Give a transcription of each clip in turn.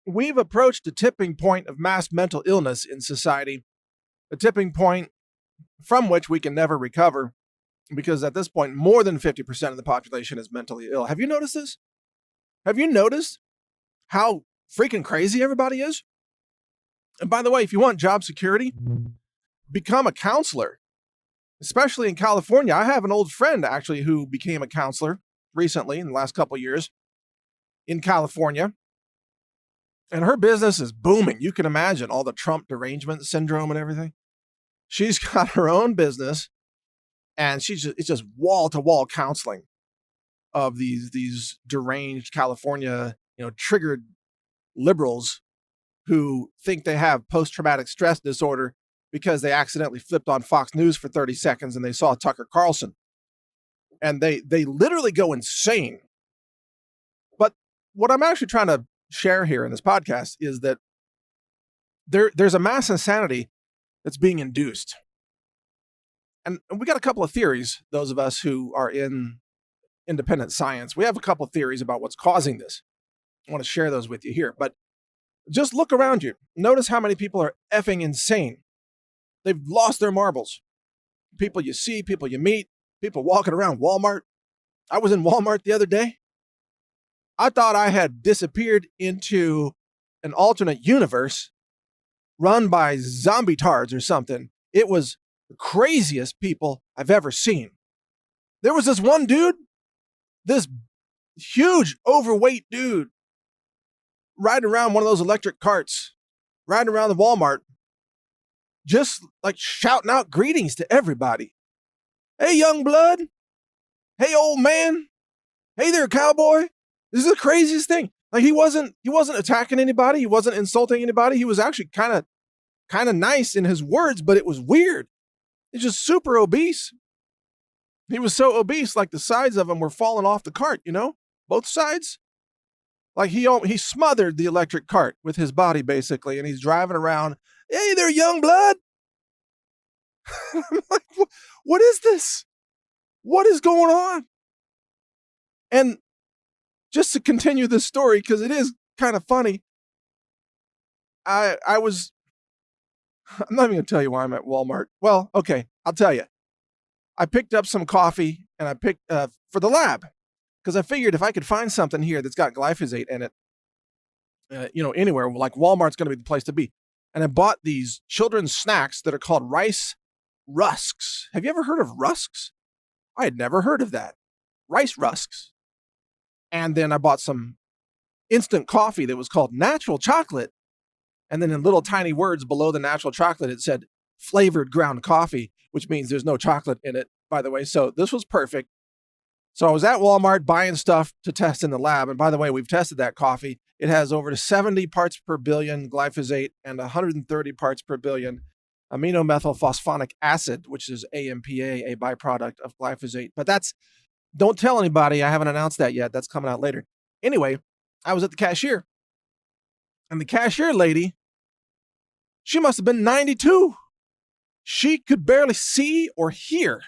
We've approached a tipping point of mass mental illness in society, a tipping point from which we can never recover because at this point, more than 50% of the population is mentally ill. Have you noticed this? Have you noticed how freaking crazy everybody is? And by the way, if you want job security, become a counselor, especially in California. I have an old friend actually who became a counselor recently in the last couple of years in California. And her business is booming. You can imagine all the Trump derangement syndrome and everything. She's got her own business, and it's just wall to wall counseling of these deranged California, triggered liberals who think they have post traumatic stress disorder because they accidentally flipped on Fox News for 30 seconds and they saw Tucker Carlson, and they literally go insane. But what I'm actually trying to share here in this podcast is that there's a mass insanity that's being induced. And we got a couple of theories, those of us who are in independent science. We have a couple of theories about what's causing this. I want to share those with you here. But just look around you. Notice how many people are effing insane. They've lost their marbles. People you see, people you meet, people walking around Walmart. I was in Walmart the other day. I thought I had disappeared into an alternate universe run by zombie tards or something. It was the craziest people I've ever seen. There was this one dude, this huge overweight dude, riding around one of those electric carts, riding around the Walmart, just like shouting out greetings to everybody. Hey, young blood. Hey, old man. Hey there, cowboy. This is the craziest thing. Like he wasn't attacking anybody. He wasn't insulting anybody. He was actually kind of nice in his words, but it was weird. He's just super obese. He was so obese, like the sides of him were falling off the cart, both sides. Like he smothered the electric cart with his body basically, and he's driving around. Hey there, young blood. I'm like, what is this? What is going on? And just to continue this story, because it is kind of funny, I'm not even going to tell you why I'm at Walmart. Well, okay, I'll tell you. I picked up some coffee, and I picked for the lab, because I figured if I could find something here that's got glyphosate in it, anywhere, like Walmart's going to be the place to be. And I bought these children's snacks that are called rice rusks. Have you ever heard of rusks? I had never heard of that. Rice rusks. And then I bought some instant coffee that was called natural chocolate. And then in little tiny words below the natural chocolate, it said flavored ground coffee, which means there's no chocolate in it, by the way. So this was perfect. So I was at Walmart buying stuff to test in the lab. And by the way, we've tested that coffee. It has over 70 parts per billion glyphosate and 130 parts per billion aminomethylphosphonic acid, which is AMPA, a byproduct of glyphosate. But don't tell anybody. I haven't announced that yet. That's coming out later. Anyway, I was at the cashier. And the cashier lady, she must have been 92. She could barely see or hear.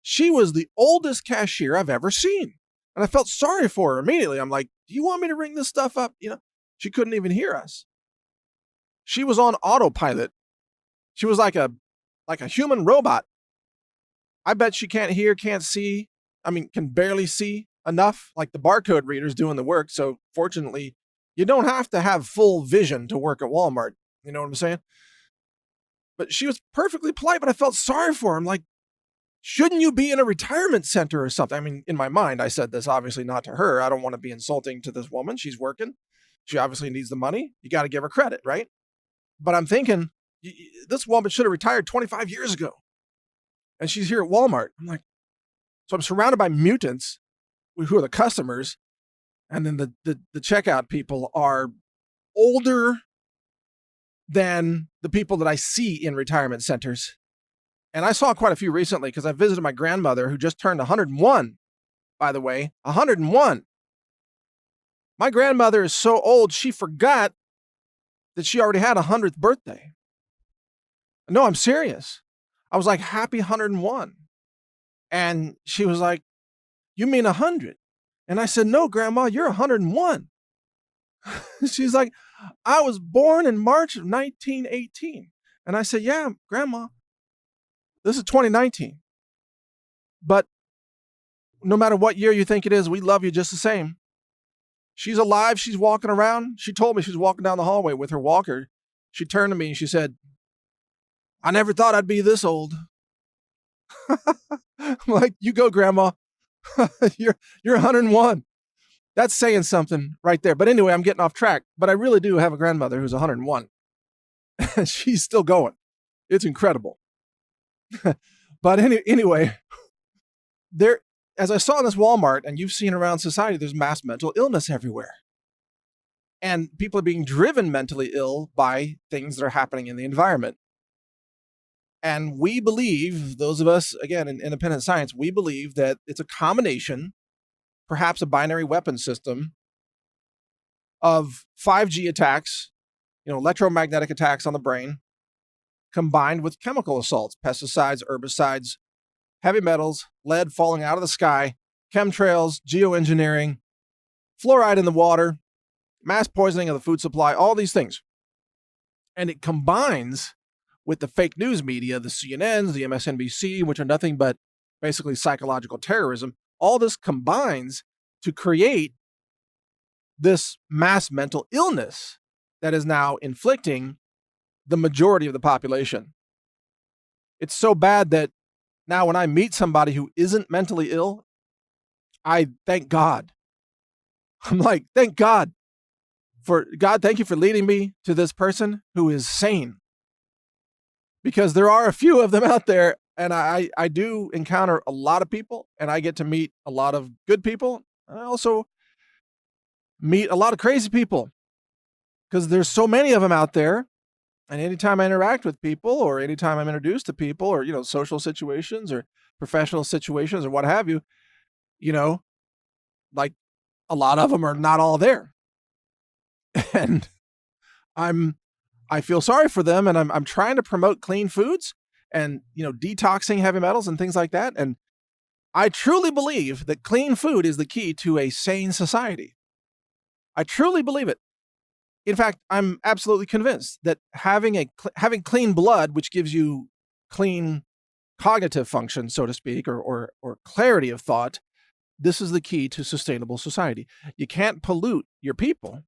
She was the oldest cashier I've ever seen. And I felt sorry for her immediately. I'm like, do you want me to ring this stuff up? She couldn't even hear us. She was on autopilot. She was like a human robot. I bet she can't hear, can't see. Can barely see enough, like the barcode reader's doing the work. So fortunately, you don't have to have full vision to work at Walmart. You know what I'm saying? But she was perfectly polite, but I felt sorry for her. I'm like, shouldn't you be in a retirement center or something? In my mind, I said this obviously not to her. I don't want to be insulting to this woman. She's working. She obviously needs the money. You got to give her credit, right? But I'm thinking, this woman should have retired 25 years ago. And she's here at Walmart. I'm like, so I'm surrounded by mutants who are the customers. And then the checkout people are older than the people that I see in retirement centers. And I saw quite a few recently because I visited my grandmother who just turned 101, by the way, 101. My grandmother is so old, she forgot that she already had a 100th birthday. No, I'm serious. I was like, happy 101. And she was like, you mean 100? And I said, no, Grandma, you're 101. She's like, I was born in March of 1918. And I said, yeah, Grandma, this is 2019. But no matter what year you think it is, we love you just the same. She's alive. She's walking around. She told me she was walking down the hallway with her walker. She turned to me and she said, I never thought I'd be this old. I'm like, you go, Grandma. you're 101. That's saying something right there. But anyway, I'm getting off track. But I really do have a grandmother who's 101. And she's still going. It's incredible. But anyway, there, as I saw in this Walmart, and you've seen around society, there's mass mental illness everywhere. And people are being driven mentally ill by things that are happening in the environment. And we believe, those of us, again, in independent science, we believe that it's a combination, perhaps a binary weapon system, of 5G attacks, electromagnetic attacks on the brain, combined with chemical assaults, pesticides, herbicides, heavy metals, lead falling out of the sky, chemtrails, geoengineering, fluoride in the water, mass poisoning of the food supply, all these things. And it combines with the fake news media, the CNNs, the MSNBC, which are nothing but basically psychological terrorism. All this combines to create this mass mental illness that is now inflicting the majority of the population. It's so bad that now when I meet somebody who isn't mentally ill, I thank God. I'm like, thank God. Thank you for leading me to this person who is sane. Because there are a few of them out there, and I do encounter a lot of people, and I get to meet a lot of good people. And I also meet a lot of crazy people because there's so many of them out there. And anytime I interact with people, or anytime I'm introduced to people, or, social situations or professional situations or what have you, like a lot of them are not all there. And I feel sorry for them, and I'm trying to promote clean foods and, detoxing heavy metals and things like that. And I truly believe that clean food is the key to a sane society. I truly believe it. In fact, I'm absolutely convinced that having clean blood, which gives you clean cognitive function, so to speak, or clarity of thought, this is the key to sustainable society. You can't pollute your people.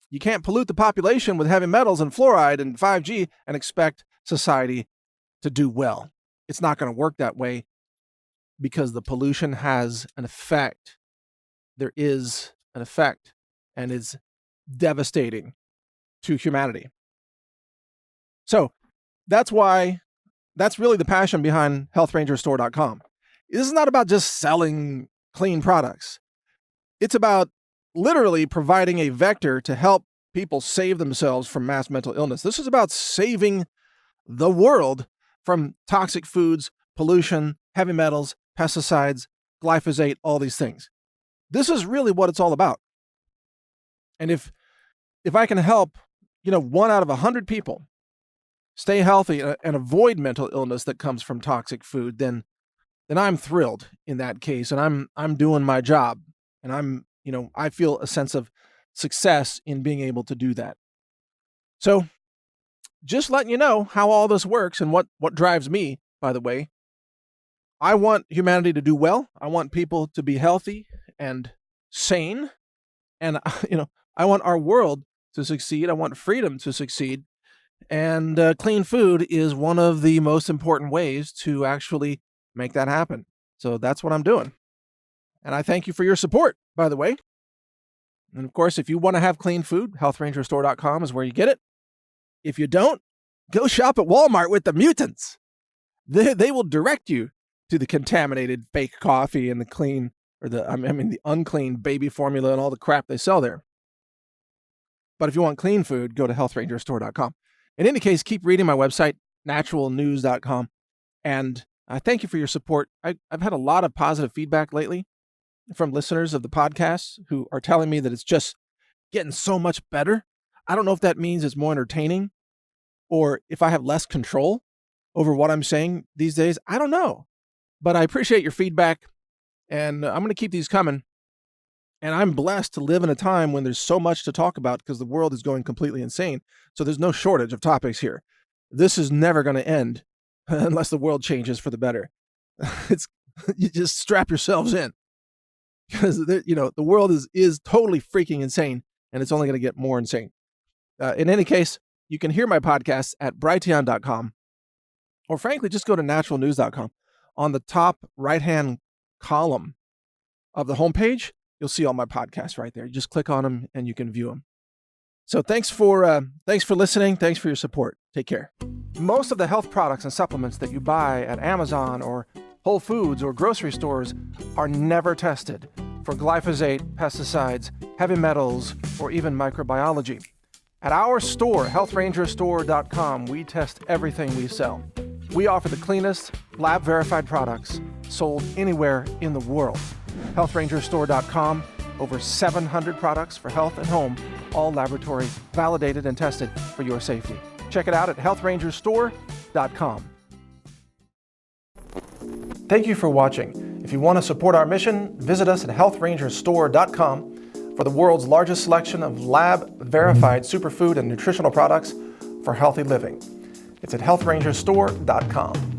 You can't pollute the population with heavy metals and fluoride and 5G and expect society to do well. It's not going to work that way because the pollution has an effect. There is an effect, and it's devastating to humanity. So that's really the passion behind healthrangerstore.com. This is not about just selling clean products. It's about literally providing a vector to help people save themselves from mass mental illness. This is about saving the world from toxic foods, pollution, heavy metals, pesticides, glyphosate, all these things. This is really what it's all about. And if I can help, 1 out of 100 people stay healthy and avoid mental illness that comes from toxic food, then I'm thrilled in that case, and I'm doing my job, and I feel a sense of success in being able to do that. So just letting you know how all this works and what drives me, by the way. I want humanity to do well. I want people to be healthy and sane. And, I want our world to succeed. I want freedom to succeed. And clean food is one of the most important ways to actually make that happen. So that's what I'm doing. And I thank you for your support, by the way. And of course, if you want to have clean food, healthrangerstore.com is where you get it. If you don't, go shop at Walmart with the mutants. They will direct you to the contaminated fake coffee and the clean, or the unclean baby formula and all the crap they sell there. But if you want clean food, go to healthrangerstore.com. In any case, keep reading my website, naturalnews.com. And I thank you for your support. I've had a lot of positive feedback lately from listeners of the podcast who are telling me that it's just getting so much better. I don't know if that means it's more entertaining or if I have less control over what I'm saying these days. I don't know. But I appreciate your feedback, and I'm going to keep these coming. And I'm blessed to live in a time when there's so much to talk about because the world is going completely insane. So there's no shortage of topics here. This is never going to end unless the world changes for the better. You just strap yourselves in because the world is totally freaking insane, and it's only going to get more insane. In any case, you can hear my podcasts at brighteon.com, or frankly, just go to naturalnews.com. On the top right-hand column of the homepage, you'll see all my podcasts right there. You just click on them and you can view them. So thanks for listening. Thanks for your support. Take care. Most of the health products and supplements that you buy at Amazon or Whole Foods or grocery stores are never tested for glyphosate, pesticides, heavy metals, or even microbiology. At our store, healthrangerstore.com, we test everything we sell. We offer the cleanest, lab-verified products sold anywhere in the world. healthrangerstore.com, over 700 products for health and home, all laboratory validated and tested for your safety. Check it out at healthrangerstore.com. Thank you for watching. If you want to support our mission, visit us at healthrangerstore.com for the world's largest selection of lab-verified superfood and nutritional products for healthy living. It's at healthrangerstore.com.